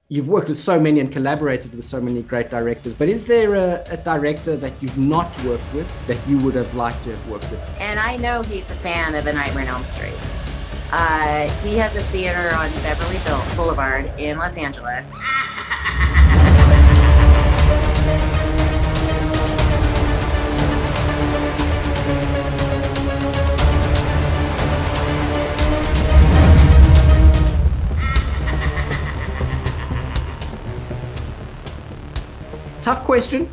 you've worked with so many and collaborated with so many great directors, but is there a director that you've not worked with that you would have liked to have worked with? And I know he's a fan of A Nightmare on Elm Street. He has a theater on Beverly Boulevard in Los Angeles. Tough question,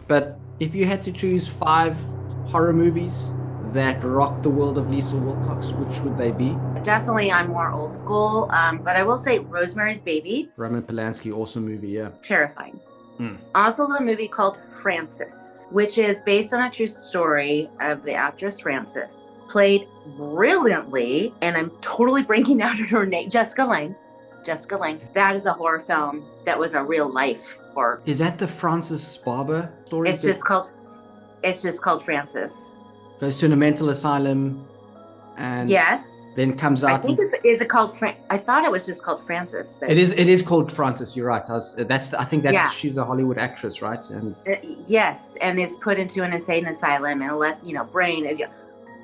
but if you had to choose 5 horror movies that rocked the world of Lisa Wilcox, which would they be? Definitely, I'm more old school, but I will say Rosemary's Baby. Roman Polanski, awesome movie, yeah. Terrifying. Also, the movie called Frances, which is based on a true story of the actress Frances, played brilliantly, and I'm totally blanking out on her name, Jessica Lange. Jessica Lange. That is a horror film that was a real life horror. Is that the Frances Barber story? It's just called Frances. Goes to a mental asylum and yes, then comes I out. think is it called I thought it was just called Frances, but it is called Frances. You're right. I think she's a Hollywood actress, right? And yes, and is put into an insane asylum and brain.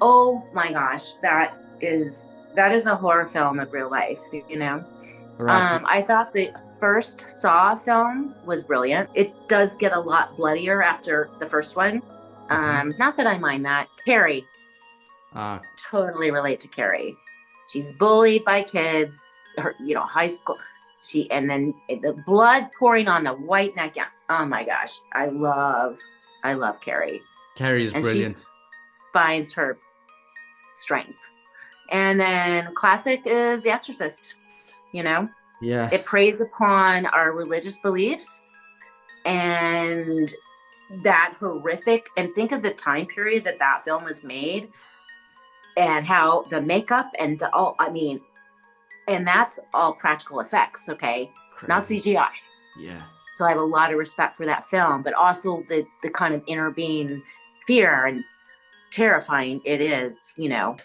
Oh my gosh, that is a horror film of real life, you know. Right. I thought the first Saw film was brilliant. It does get a lot bloodier after the first one. Not that I mind that. Carrie. Totally relate to Carrie. She's bullied by kids, high school. And then the blood pouring on the white nightgown. Oh my gosh. I love Carrie. Carrie is brilliant. She finds her strength. And then classic is The Exorcist, Yeah. It preys upon our religious beliefs and that horrific, and think of the time period that film was made and how the makeup and and that's all practical effects, okay? Crazy. Not CGI. Yeah. So I have a lot of respect for that film, but also the kind of inner being fear and terrifying it is,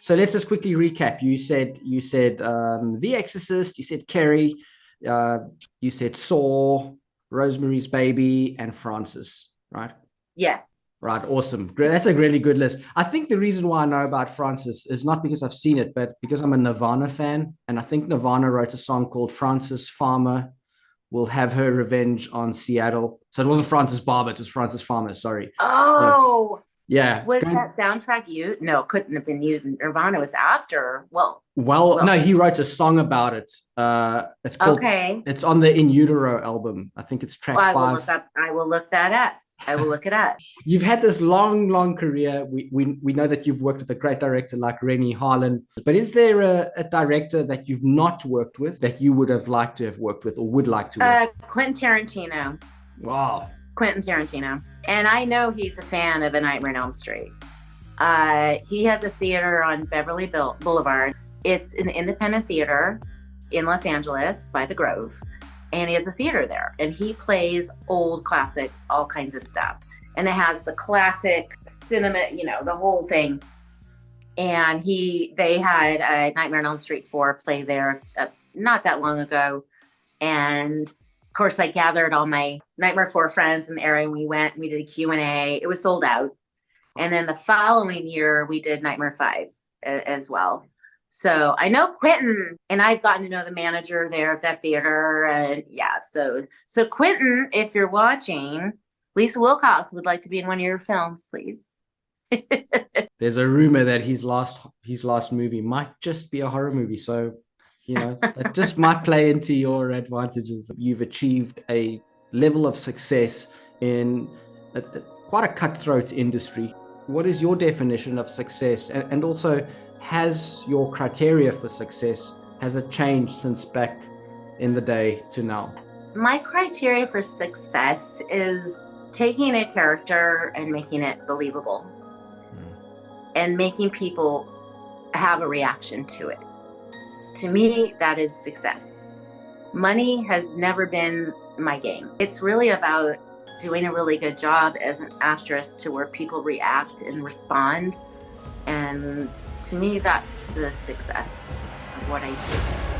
So let's just quickly recap. You said The Exorcist, you said Carrie, you said Saw, Rosemary's Baby, and Frances, right? Yes. Right, awesome. That's a really good list. I think the reason why I know about Frances is not because I've seen it, but because I'm a Nirvana fan, and I think Nirvana wrote a song called Frances Farmer Will Have Her Revenge on Seattle. So it wasn't Frances Barber, it was Frances Farmer, sorry. Oh, yeah. Was that soundtrack you? No, it couldn't have been you. Nirvana was after. Well, no, he wrote a song about it. It's called. Okay. It's on the In Utero album. I think it's track 5. I will look that up. I will look it up. You've had this long career. We know that you've worked with a great director like Rennie Harlan. But is there a director that you've not worked with that you would have liked to have worked with or would like to work with? Quentin Tarantino. Wow. Quentin Tarantino. And I know he's a fan of A Nightmare on Elm Street. He has a theater on Beverly Boulevard. It's an independent theater in Los Angeles by the Grove. And he has a theater there. And he plays old classics, all kinds of stuff. And it has the classic cinema, the whole thing. And they had a Nightmare on Elm Street 4 play there not that long ago. And of course, I gathered all my Nightmare 4 friends in the area, and we did a Q&A. It was sold out. And then the following year, we did Nightmare 5 as well. So I know Quentin, and I've gotten to know the manager there at that theater. And yeah, so Quentin, if you're watching, Lisa Wilcox would like to be in one of your films, please. There's a rumor that his last movie might just be a horror movie. So that just might play into your advantages. You've achieved a level of success in quite a cutthroat industry. What is your definition of success? And also, has your criteria for success, has it changed since back in the day to now? My criteria for success is taking a character and making it believable and making people have a reaction to it. To me, that is success. Money has never been my game. It's really about doing a really good job as an actress to where people react and respond. And to me, that's the success of what I do.